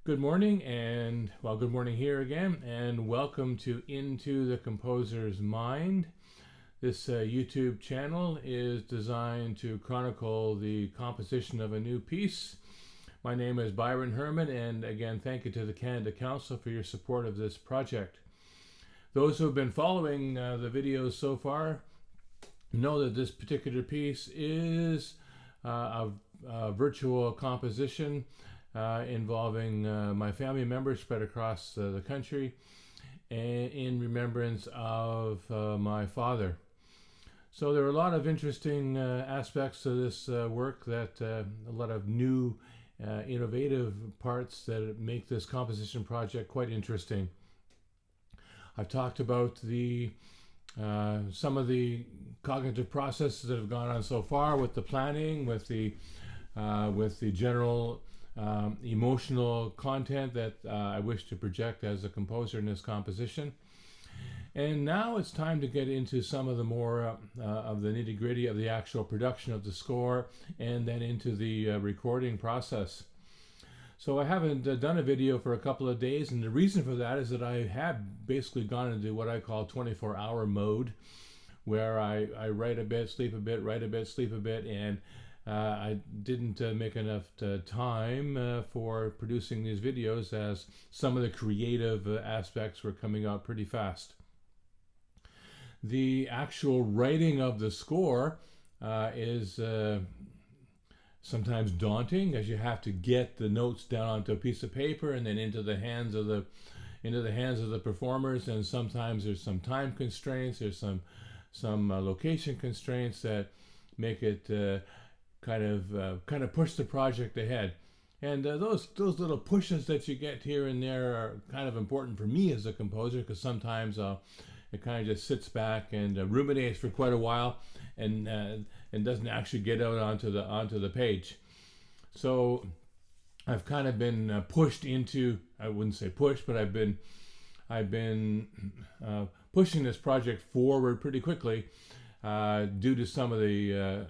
Good morning, and good morning here again, and welcome to Into the Composer's Mind. This YouTube channel is designed to chronicle the composition of a new piece. My name is Byron Herman, and again, thank you to the Canada Council for your support of this project. Those who have been following the videos so far know that this particular piece is a virtual composition involving my family members spread across the country in remembrance of my father. So there are a lot of interesting aspects to this work, that a lot of new innovative parts that make this composition project quite interesting. I've talked about some of the cognitive processes that have gone on so far with the planning, with the general emotional content that I wish to project as a composer in this composition. And now it's time to get into some of the more of the nitty-gritty of the actual production of the score, and then into the recording process. So I haven't done a video for a couple of days, and the reason for that is that I have basically gone into what I call 24-hour mode, where I write a bit, sleep a bit, write a bit, sleep a bit, and I didn't make enough time for producing these videos, as some of the creative aspects were coming out pretty fast. The actual writing of the score is sometimes daunting, as you have to get the notes down onto a piece of paper and then into the hands of the performers. And sometimes there's some time constraints, there's some location constraints that make it kind of push the project ahead. And those little pushes that you get here and there are kind of important for me as a composer, because sometimes it kind of just sits back and ruminates for quite a while, and doesn't actually get out onto the page. So I've kind of been pushed into, I wouldn't say pushed, but I've been pushing this project forward pretty quickly due to some of the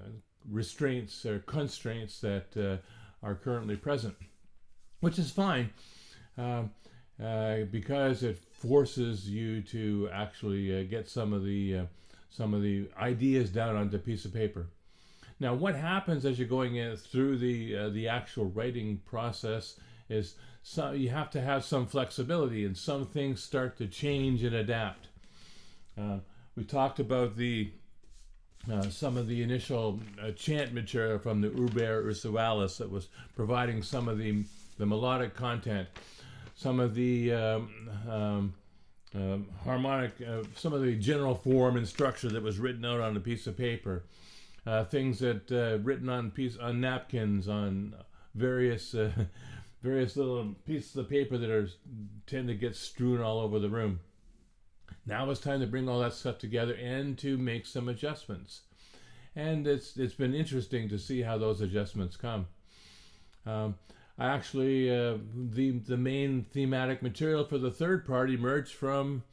restraints or constraints that are currently present, which is fine, because it forces you to actually get some of the ideas down onto a piece of paper. Now, what happens as you're going through the actual writing process is you have to have some flexibility, and some things start to change and adapt. We talked about some of the initial chant material from the Uber Ursualis that was providing some of the melodic content, some of the harmonic, some of the general form and structure that was written out on a piece of paper, things that written on napkins, on various little pieces of paper that tend to get strewn all over the room. Now it's time to bring all that stuff together and to make some adjustments. And it's been interesting to see how those adjustments come. I actually, the main thematic material for the third part emerged from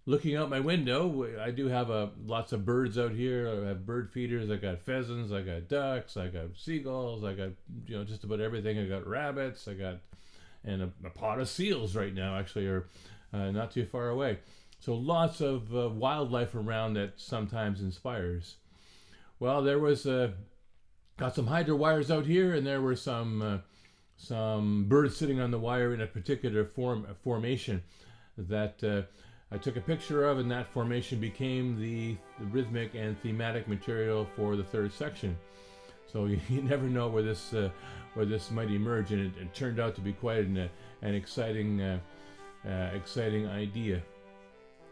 looking out my window. I do have lots of birds out here. I have bird feeders. I got pheasants. I got ducks. I got seagulls. I got just about everything. I got rabbits. And a pot of seals right now actually are not too far away. So lots of wildlife around that sometimes inspires. Well, there was got some hydro wires out here, and there were some birds sitting on the wire in a particular formation that I took a picture of, and that formation became the rhythmic and thematic material for the third section. So you never know where this might emerge, and it turned out to be quite an exciting idea.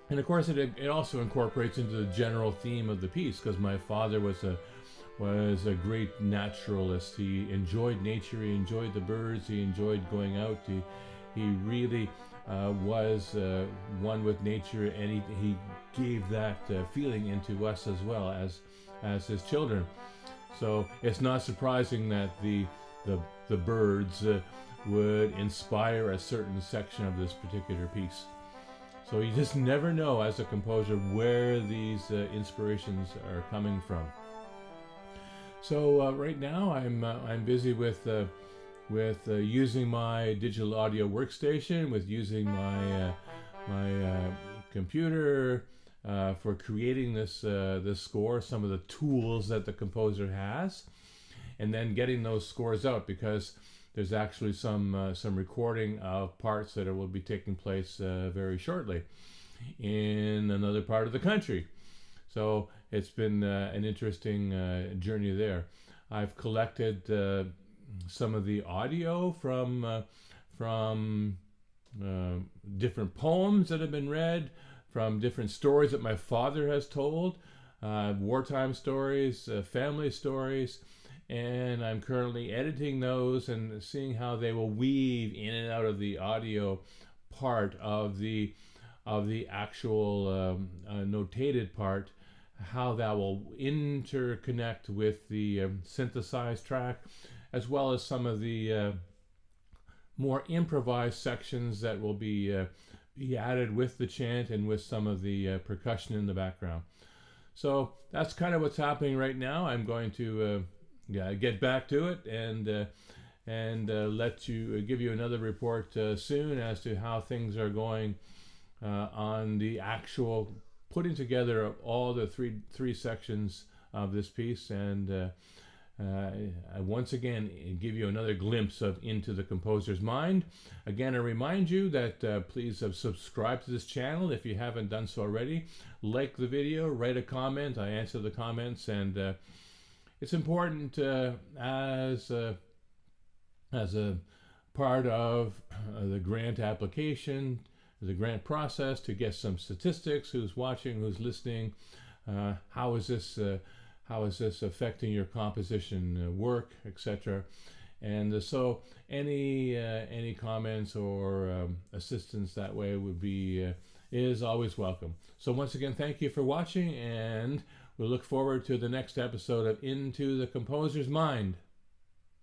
And of course, it also incorporates into the general theme of the piece, because my father was a great naturalist. He enjoyed nature. He enjoyed the birds. He enjoyed going out. He really was one with nature, and he gave that feeling into us as well as his children. So it's not surprising that the birds would inspire a certain section of this particular piece. So you just never know as a composer where these inspirations are coming from. So right now I'm busy with using my digital audio workstation, with using my computer for creating this score, some of the tools that the composer has, and then getting those scores out, because there's actually some recording of parts that will be taking place very shortly in another part of the country. So it's been an interesting journey there. I've collected some of the audio from different poems that have been read, from different stories that my father has told, wartime stories, family stories, and I'm currently editing those and seeing how they will weave in and out of the audio part of the actual notated part, how that will interconnect with the synthesized track, as well as some of the more improvised sections that will be added with the chant and with some of the percussion in the background. So that's kind of what's happening right now. I'm going to get back to it and give you another report soon as to how things are going on the actual putting together of all the three sections of this piece, and I once again give you another glimpse of Into the Composer's Mind. Again, I remind you that please subscribe to this channel if you haven't done so already. Like the video, write a comment. I answer the comments, and it's important as a part of the grant application, the grant process, to get some statistics: who's watching, who's listening, how is this affecting your composition work, etc. And so any comments or assistance that way would be is always welcome. So once again, thank you for watching, and we look forward to the next episode of Into the Composer's Mind.